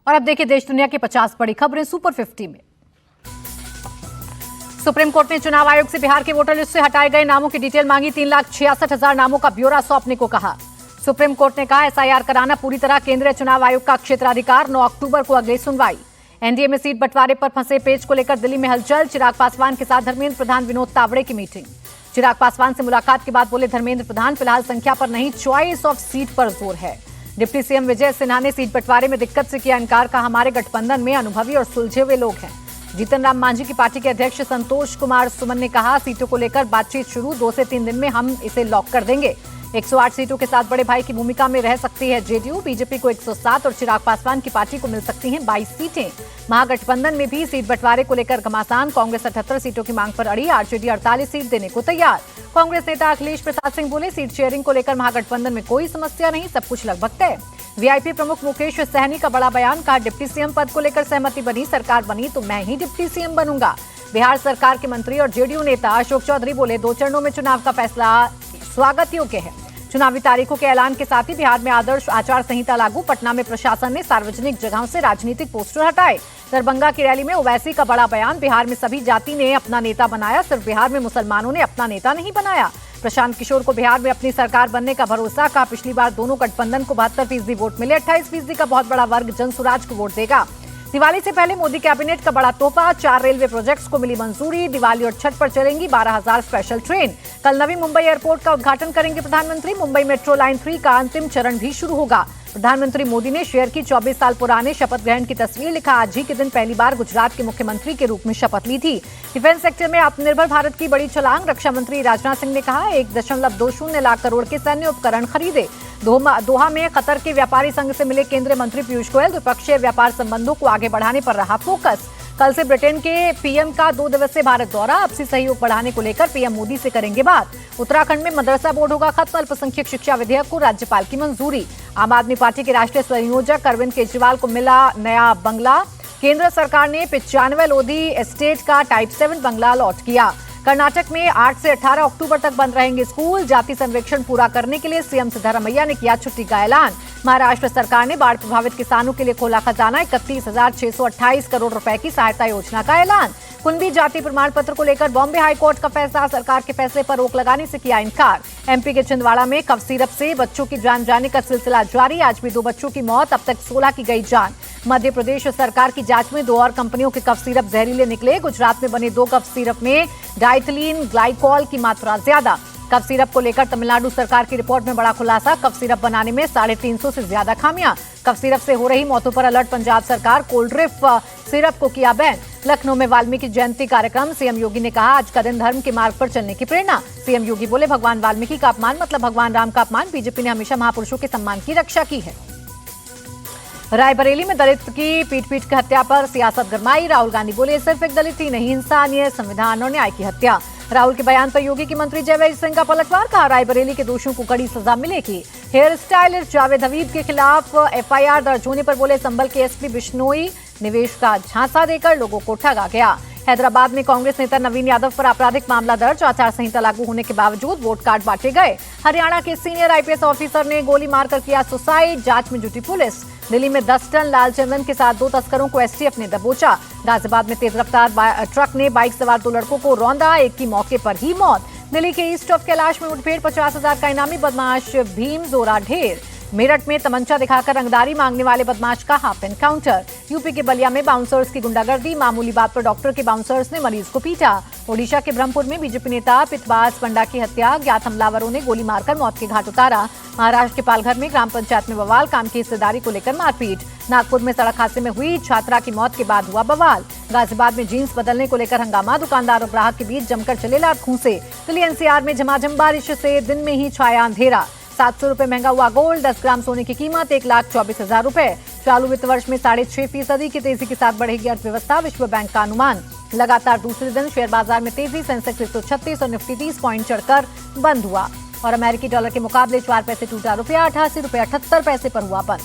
और अब देखिए देश दुनिया की 50 बड़ी खबरें सुपर 50 में। सुप्रीम कोर्ट ने चुनाव आयोग से बिहार के वोटर लिस्ट से हटाए गए नामों की डिटेल मांगी। 3,66,000 नामों का ब्यौरा सौंपने को कहा। सुप्रीम कोर्ट ने कहा एसआईआर कराना पूरी तरह केंद्रीय चुनाव आयोग का क्षेत्राधिकार। 9 अक्टूबर को अगली सुनवाई। एनडीए में सीट बंटवारे पर फंसे पेच को लेकर दिल्ली में हलचल। चिराग पासवान के साथ धर्मेंद्र प्रधान, विनोद तावड़े की मीटिंग। चिराग पासवान से मुलाकात के बाद बोले धर्मेंद्र प्रधान, फिलहाल संख्या पर नहीं, चॉइस ऑफ सीट पर जोर है। डिप्टी सीएम विजय सिन्हा ने सीट बंटवारे में दिक्कत से किया इनकार। कहा हमारे गठबंधन में अनुभवी और सुलझे हुए लोग हैं। जीतन राम मांझी की पार्टी के अध्यक्ष संतोष कुमार सुमन ने कहा सीटों को लेकर बातचीत शुरू, 2 से 3 दिन में हम इसे लॉक कर देंगे। 108 सीटों के साथ बड़े भाई की भूमिका में रह सकती है जेडीयू। बीजेपी को 107 और चिराग पासवान की पार्टी को मिल सकती हैं 22 सीटें। महागठबंधन में भी सीट बंटवारे को लेकर घमासान। कांग्रेस 78 सीटों की मांग पर अड़ी, आरजेडी 48 सीट देने को तैयार। कांग्रेस नेता अखिलेश प्रसाद सिंह बोले सीट शेयरिंग को लेकर महागठबंधन में कोई समस्या नहीं, सब कुछ लगभग तय। वीआईपी प्रमुख मुकेश सहनी का बड़ा बयान। कहा डिप्टी सीएम पद को लेकर सहमति बनी, सरकार बनी तो मैं ही डिप्टी सीएम बनूंगा। बिहार सरकार के मंत्री और जेडीयू नेता अशोक चौधरी बोले 2 चरणों में चुनाव का फैसला स्वागत योग्य है। चुनावी तारीखों के ऐलान के साथ ही बिहार में आदर्श आचार संहिता लागू। पटना में प्रशासन ने सार्वजनिक जगहों से राजनीतिक पोस्टर हटाए। दरभंगा की रैली में ओवैसी का बड़ा बयान। बिहार में सभी जाति ने अपना नेता बनाया, सिर्फ बिहार में मुसलमानों ने अपना नेता नहीं बनाया। प्रशांत किशोर को बिहार में अपनी सरकार बनने का भरोसा। कहा पिछली बार दोनों गठबंधन को 72% वोट मिले, 28% का बहुत बड़ा वर्ग जनसुराज को वोट देगा। दिवाली से पहले मोदी कैबिनेट का बड़ा तोहफा। 4 रेलवे प्रोजेक्ट्स को मिली मंजूरी। दिवाली और छठ पर चलेंगी 12,000 स्पेशल ट्रेन। कल नवी मुंबई एयरपोर्ट का उद्घाटन करेंगे प्रधानमंत्री। मुंबई मेट्रो लाइन 3 का अंतिम चरण भी शुरू होगा। प्रधानमंत्री मोदी ने शेयर की 24 साल पुराने शपथ ग्रहण की तस्वीर। लिखा आज ही के दिन पहली बार गुजरात के मुख्यमंत्री के रूप में शपथ ली थी। डिफेंस सेक्टर में आत्मनिर्भर भारत की बड़ी छलांग। रक्षा मंत्री राजनाथ सिंह ने कहा 1.20 लाख करोड़ के सैन्य उपकरण खरीदे। दोहा में कतर के व्यापारी संघ से मिले केंद्रीय मंत्री पीयूष गोयल। द्विपक्षीय व्यापार संबंधों को आगे बढ़ाने पर रहा फोकस। कल से ब्रिटेन के पीएम का 2 दिवसीय भारत दौरा। आपसी सहयोग बढ़ाने को लेकर पीएम मोदी से करेंगे बात। उत्तराखंड में मदरसा बोर्ड होगा खत्म। अल्पसंख्यक शिक्षा विधेयक को राज्यपाल की मंजूरी। आम आदमी पार्टी के राष्ट्रीय संयोजक अरविंद केजरीवाल को मिला नया बंगला। केंद्र सरकार ने 95 लोधी एस्टेट का टाइप 7 बंगला अलॉट किया। कर्नाटक में 8 से 18 अक्टूबर तक बंद रहेंगे स्कूल। जाति सर्वेक्षण पूरा करने के लिए सीएम सिद्धरामैया ने किया छुट्टी का ऐलान। महाराष्ट्र सरकार ने बाढ़ प्रभावित किसानों के लिए खोला खजाना। 31,628 करोड़ रुपए की सहायता योजना का ऐलान। कुंभी जाति प्रमाण पत्र को लेकर बॉम्बे हाईकोर्ट का फैसला। सरकार के फैसले पर रोक लगाने से किया इनकार। एमपी के छिंदवाड़ा में कफ सिरप से बच्चों की जान जाने का सिलसिला जारी। आज भी 2 बच्चों की मौत, अब तक 16 की गई जान। मध्य प्रदेश सरकार की जांच में 2 और कंपनियों के कफ सिरप जहरीले निकले। गुजरात में बने 2 कफ सिरप में डाइथिलीन ग्लाइकोल की मात्रा ज्यादा। कफ सिरप को लेकर तमिलनाडु सरकार की रिपोर्ट में बड़ा खुलासा। कफ सिरप बनाने में 350 से ज्यादा खामियां। कफ सिरप से हो रही मौतों पर अलर्ट पंजाब सरकार। कोल्ड ड्रिप सिरप को किया बैन। लखनऊ में वाल्मीकि जयंती कार्यक्रम। सीएम योगी ने कहा आज का दिन धर्म के मार्ग पर चलने की प्रेरणा। सीएम योगी बोले भगवान वाल्मीकि का अपमान मतलब भगवान राम का अपमान। बीजेपी ने हमेशा महापुरुषों के सम्मान की रक्षा की है। रायबरेली में दलित की पीट की हत्या पर सियासत गरमाई। राहुल गांधी बोले सिर्फ एक दलित ही नहीं, इंसानियत, संविधान और न्याय की हत्या। राहुल के बयान पर योगी की मंत्री जयवीर सिंह का पलटवार। कहा रायबरेली के दोषियों को कड़ी सजा मिलेगी। हेयर स्टाइलिस्ट जावेद हबीब के खिलाफ एफआईआर दर्ज होने पर बोले संभल के एसपी बिश्नोई निवेश का झांसा देकर लोगों को ठगा गया। हैदराबाद में कांग्रेस नेता नवीन यादव पर आपराधिक मामला दर्ज। आचार संहिता लागू होने के बावजूद वोट कार्ड बांटे गए। हरियाणा के सीनियर आईपीएस ऑफिसर ने गोली मारकर किया सुसाइड। जांच में जुटी पुलिस। दिल्ली में 10 टन लाल चंदन के साथ 2 तस्करों को एसटीएफ ने दबोचा। गाजियाबाद में तेज रफ्तार ट्रक ने बाइक सवार 2 लड़कों को रौंदा, एक की मौके पर ही मौत। दिल्ली के ईस्ट ऑफ कैलाश में मुठभेड़, 50,000 का इनामी बदमाश भीम जोरा ढेर। मेरठ में तमंचा दिखाकर रंगदारी मांगने वाले बदमाश का हाफ एनकाउंटर। यूपी के बलिया में बाउंसर्स की गुंडागर्दी। मामूली बात पर डॉक्टर के बाउंसर्स ने मरीज को पीटा। ओडिशा के ब्रह्मपुर में बीजेपी नेता पितबास पंडा की हत्या। ज्ञात हमलावरों ने गोली मारकर मौत के घाट उतारा। महाराष्ट्र के पालघर में ग्राम पंचायत में बवाल, काम की हिस्सेदारी को लेकर मारपीट। नागपुर में सड़क हादसे में हुई छात्रा की मौत के बाद हुआ बवाल। गाजियाबाद में जीन्स बदलने को लेकर हंगामा। दुकानदार और ग्राहक के बीच जमकर चले लात घूंसे। दिल्ली एनसीआर में झमाझम बारिश से दिन में ही छाया अंधेरा। 700 रुपए महंगा हुआ गोल्ड। 10 ग्राम सोने की कीमत 1,24,000 रुपए। चालू वित्त वर्ष में 6.5% की तेजी के साथ बढ़ेगी अर्थव्यवस्था, विश्व बैंक का अनुमान। लगातार दूसरे दिन शेयर बाजार में तेजी। सेंसेक्स 136 और निफ्टी 30 पॉइंट चढ़कर बंद हुआ। और अमेरिकी डॉलर के मुकाबले 4 पैसे टूटा रुपया। 88 रुपये 78 पैसे पर हुआ बंद।